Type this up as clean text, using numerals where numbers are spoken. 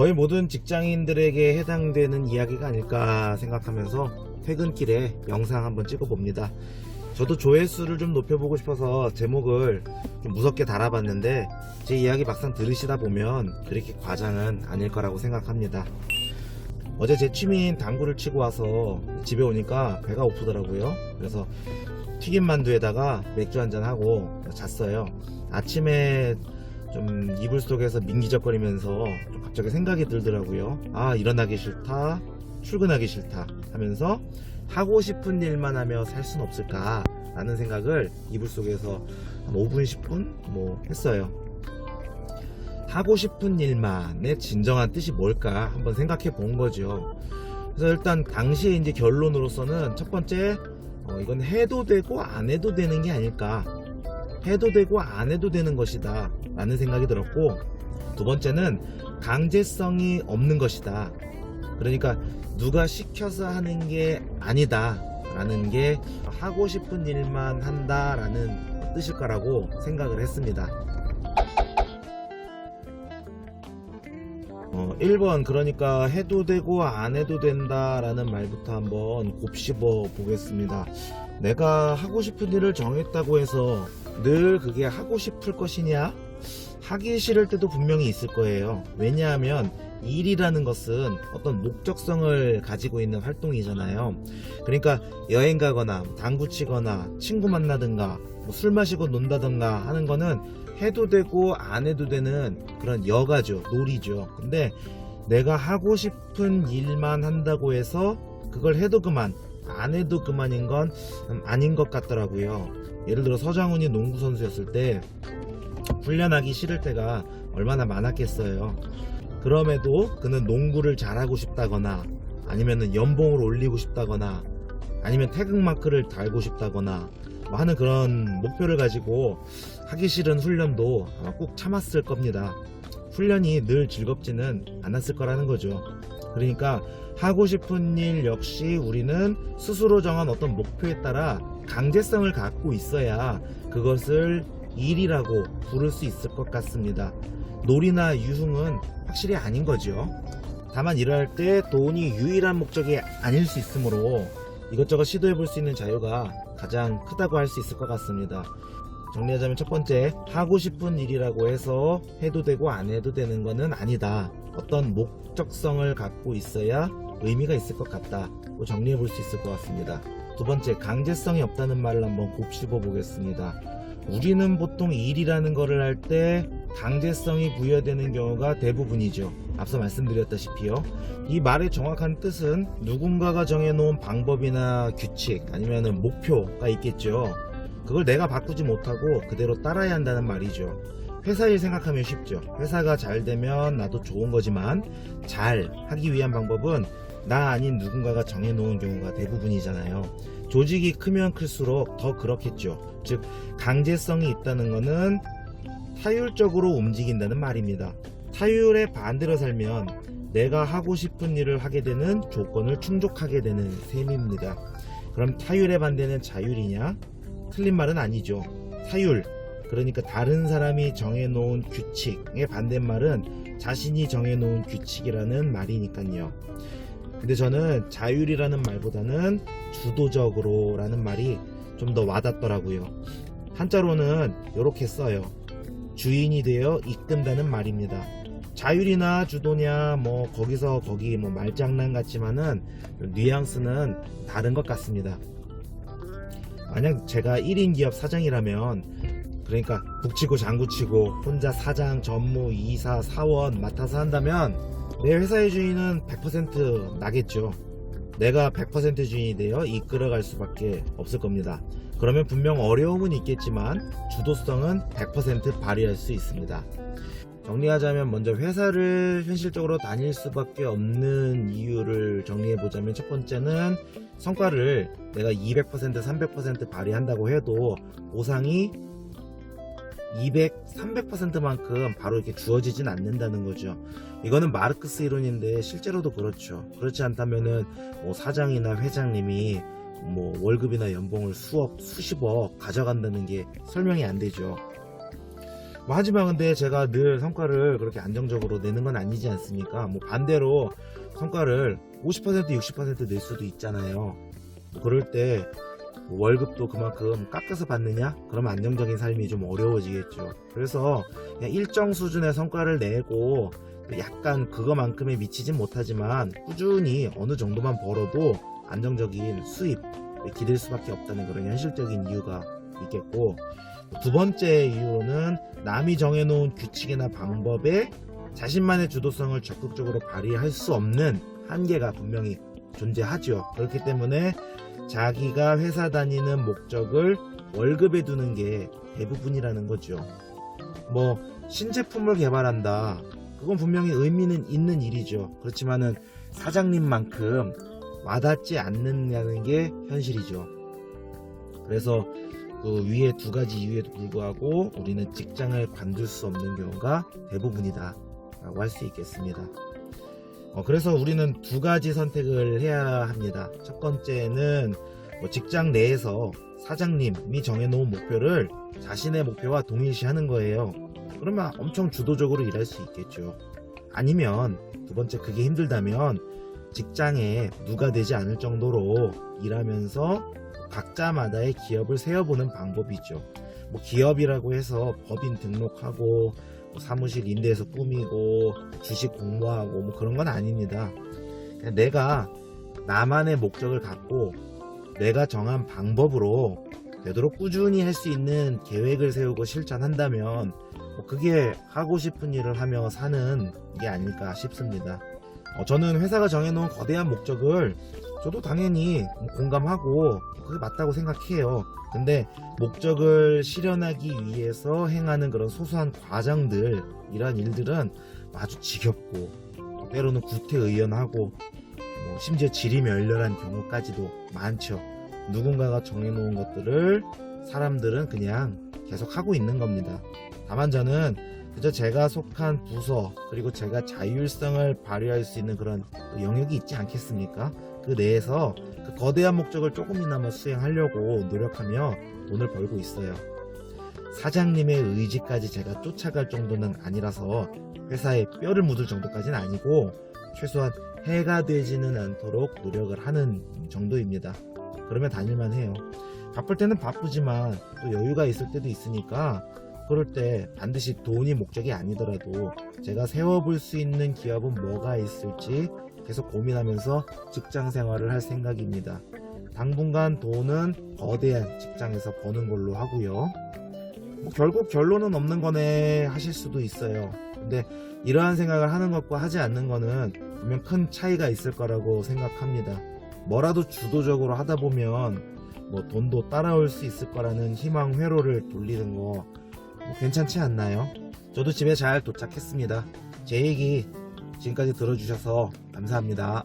거의 모든 직장인들에게 해당되는 이야기가 아닐까 생각하면서 퇴근길에 영상 한번 찍어봅니다. 저도 조회수를 좀 높여보고 싶어서 제목을 좀 무섭게 달아봤는데 제 이야기 막상 들으시다 보면 그렇게 과장은 아닐 거라고 생각합니다. 어제 제 취미인 당구를 치고 와서 집에 오니까 배가 고프더라고요. 그래서 튀김만두에다가 맥주 한잔 하고 잤어요. 아침에 좀 이불 속에서 민기적거리면서 좀 갑자기 생각이 들더라고요. 아, 일어나기 싫다, 출근하기 싫다 하면서 하고 싶은 일만 하며 살 순 없을까 라는 생각을 이불 속에서 한 5분 10분 했어요. 하고 싶은 일만의 진정한 뜻이 뭘까 한번 생각해 본 거죠. 그래서 일단 당시에 이제 결론으로서는 첫 번째, 이건 해도 되고 안 해도 되는 게 아닐까, 해도 되고 안 해도 되는 것이다 라는 생각이 들었고, 두 번째는 강제성이 없는 것이다. 그러니까 누가 시켜서 하는 게 아니다 라는 게 하고 싶은 일만 한다 라는 뜻일 거라고 생각을 했습니다. 1번, 그러니까 해도 되고 안 해도 된다 라는 말부터 한번 곱씹어 보겠습니다. 내가 하고 싶은 일을 정했다고 해서 늘 그게 하고 싶을 것이냐? 하기 싫을 때도 분명히 있을 거예요. 왜냐하면 일이라는 것은 어떤 목적성을 가지고 있는 활동이잖아요. 그러니까 여행 가거나 당구 치거나 친구 만나든가 술 마시고 논다든가 하는 거는 해도 되고 안 해도 되는 그런 여가죠, 놀이죠. 근데 내가 하고 싶은 일만 한다고 해서 그걸 해도 그만 안 해도 그만인 건 아닌 것 같더라고요. 예를 들어 서장훈이 농구 선수였을 때 훈련하기 싫을 때가 얼마나 많았겠어요. 그럼에도 그는 농구를 잘하고 싶다거나 아니면 연봉을 올리고 싶다거나 아니면 태극마크를 달고 싶다거나 하는 그런 목표를 가지고 하기 싫은 훈련도 아마 꼭 참았을 겁니다. 훈련이 늘 즐겁지는 않았을 거라는 거죠. 그러니까 하고 싶은 일 역시 우리는 스스로 정한 어떤 목표에 따라 강제성을 갖고 있어야 그것을 일이라고 부를 수 있을 것 같습니다. 놀이나 유흥은 확실히 아닌 거죠. 다만 일할 때 돈이 유일한 목적이 아닐 수 있으므로 이것저것 시도해 볼 수 있는 자유가 가장 크다고 할 수 있을 것 같습니다. 정리하자면 첫 번째, 하고 싶은 일이라고 해서 해도 되고 안 해도 되는 것은 아니다. 어떤 목적성을 갖고 있어야 의미가 있을 것 같다고 정리해 볼 수 있을 것 같습니다. 두 번째, 강제성이 없다는 말을 한번 곱씹어 보겠습니다. 우리는 보통 일이라는 것을 할 때 강제성이 부여되는 경우가 대부분이죠. 앞서 말씀드렸다시피요. 이 말의 정확한 뜻은 누군가가 정해놓은 방법이나 규칙 아니면 목표가 있겠죠. 그걸 내가 바꾸지 못하고 그대로 따라야 한다는 말이죠. 회사 일 생각하면 쉽죠. 회사가 잘 되면 나도 좋은 거지만 잘 하기 위한 방법은 나 아닌 누군가가 정해놓은 경우가 대부분이잖아요. 조직이 크면 클수록 더 그렇겠죠. 즉 강제성이 있다는 것은 타율적으로 움직인다는 말입니다. 타율의 반대로 살면 내가 하고 싶은 일을 하게 되는 조건을 충족하게 되는 셈입니다. 그럼 타율의 반대는 자율이냐? 틀린 말은 아니죠. 타율, 그러니까 다른 사람이 정해놓은 규칙의 반대말은 자신이 정해놓은 규칙이라는 말이니까요. 근데 저는 자율이라는 말보다는 주도적으로 라는 말이 좀 더 와닿더라고요. 한자로는 이렇게 써요. 주인이 되어 이끈다는 말입니다. 자율이나 주도냐 거기서 거기 말장난 같지만은 뉘앙스는 다른 것 같습니다. 만약 제가 1인 기업 사장이라면, 그러니까 북치고 장구치고 혼자 사장, 전무, 이사, 사원 맡아서 한다면 내 회사의 주인은 100% 나겠죠. 내가 100% 주인이 되어 이끌어갈 수밖에 없을 겁니다. 그러면 분명 어려움은 있겠지만 주도성은 100% 발휘할 수 있습니다. 정리하자면 먼저 회사를 현실적으로 다닐 수밖에 없는 이유를 정리해보자면, 첫 번째는 성과를 내가 200%, 300% 발휘한다고 해도 보상이 200, 300%만큼 바로 이렇게 주어지진 않는다는 거죠. 이거는 마르크스 이론인데 실제로도 그렇죠. 그렇지 않다면은 사장이나 회장님이 월급이나 연봉을 수억, 수십억 가져간다는 게 설명이 안 되죠. 뭐 하지만 근데 제가 늘 성과를 그렇게 안정적으로 내는 건 아니지 않습니까? 뭐 반대로 성과를 50% 60% 낼 수도 있잖아요. 뭐 그럴 때 월급도 그만큼 깎여서 받느냐? 그러면 안정적인 삶이 좀 어려워지겠죠. 그래서 그냥 일정 수준의 성과를 내고 약간 그거만큼에 미치진 못하지만 꾸준히 어느 정도만 벌어도 안정적인 수입 기댈 수밖에 없다는 그런 현실적인 이유가 있겠고, 두 번째 이유는 남이 정해놓은 규칙이나 방법에 자신만의 주도성을 적극적으로 발휘할 수 없는 한계가 분명히 존재하죠. 그렇기 때문에 자기가 회사 다니는 목적을 월급에 두는 게 대부분이라는 거죠. 뭐 신제품을 개발한다, 그건 분명히 의미는 있는 일이죠. 그렇지만은 사장님만큼 와닿지 않는다는 게 현실이죠. 그래서 그 위에 두 가지 이유에도 불구하고 우리는 직장을 관둘 수 없는 경우가 대부분이다 라고 할 수 있겠습니다. 그래서 우리는 두 가지 선택을 해야 합니다. 첫 번째는 직장 내에서 사장님이 정해놓은 목표를 자신의 목표와 동일시하는 거예요. 그러면 엄청 주도적으로 일할 수 있겠죠. 아니면 두 번째, 그게 힘들다면 직장에 누가 되지 않을 정도로 일하면서 각자마다의 기업을 세워보는 방법이죠. 뭐 기업이라고 해서 법인 등록하고 사무실 임대해서 꾸미고 주식 공모하고 뭐 그런 건 아닙니다. 그냥 내가 나만의 목적을 갖고 내가 정한 방법으로 되도록 꾸준히 할 수 있는 계획을 세우고 실천한다면 그게 하고 싶은 일을 하며 사는 게 아닐까 싶습니다. 저는 회사가 정해놓은 거대한 목적을 저도 당연히 공감하고 그게 맞다고 생각해요. 근데 목적을 실현하기 위해서 행하는 그런 소소한 과정들, 이런 일들은 아주 지겹고 때로는 구태의연하고 심지어 지리멸렬한 경우까지도 많죠. 누군가가 정해놓은 것들을 사람들은 그냥 계속 하고 있는 겁니다. 다만 저는 그저 제가 속한 부서, 그리고 제가 자율성을 발휘할 수 있는 그런 영역이 있지 않겠습니까? 그 내에서 그 거대한 목적을 조금이나마 수행하려고 노력하며 돈을 벌고 있어요. 사장님의 의지까지 제가 쫓아갈 정도는 아니라서 회사에 뼈를 묻을 정도까지는 아니고 최소한 해가 되지는 않도록 노력을 하는 정도입니다. 그러면 다닐만 해요. 바쁠 때는 바쁘지만 또 여유가 있을 때도 있으니까 그럴 때 반드시 돈이 목적이 아니더라도 제가 세워볼 수 있는 기업은 뭐가 있을지 계속 고민하면서 직장 생활을 할 생각입니다. 당분간 돈은 거대한 직장에서 버는 걸로 하고요. 결국 결론은 없는 거네 하실 수도 있어요. 근데 이러한 생각을 하는 것과 하지 않는 거는 분명 큰 차이가 있을 거라고 생각합니다. 뭐라도 주도적으로 하다 보면 돈도 따라올 수 있을 거라는 희망 회로를 돌리는 거 괜찮지 않나요? 저도 집에 잘 도착했습니다. 제 얘기 지금까지 들어주셔서 감사합니다.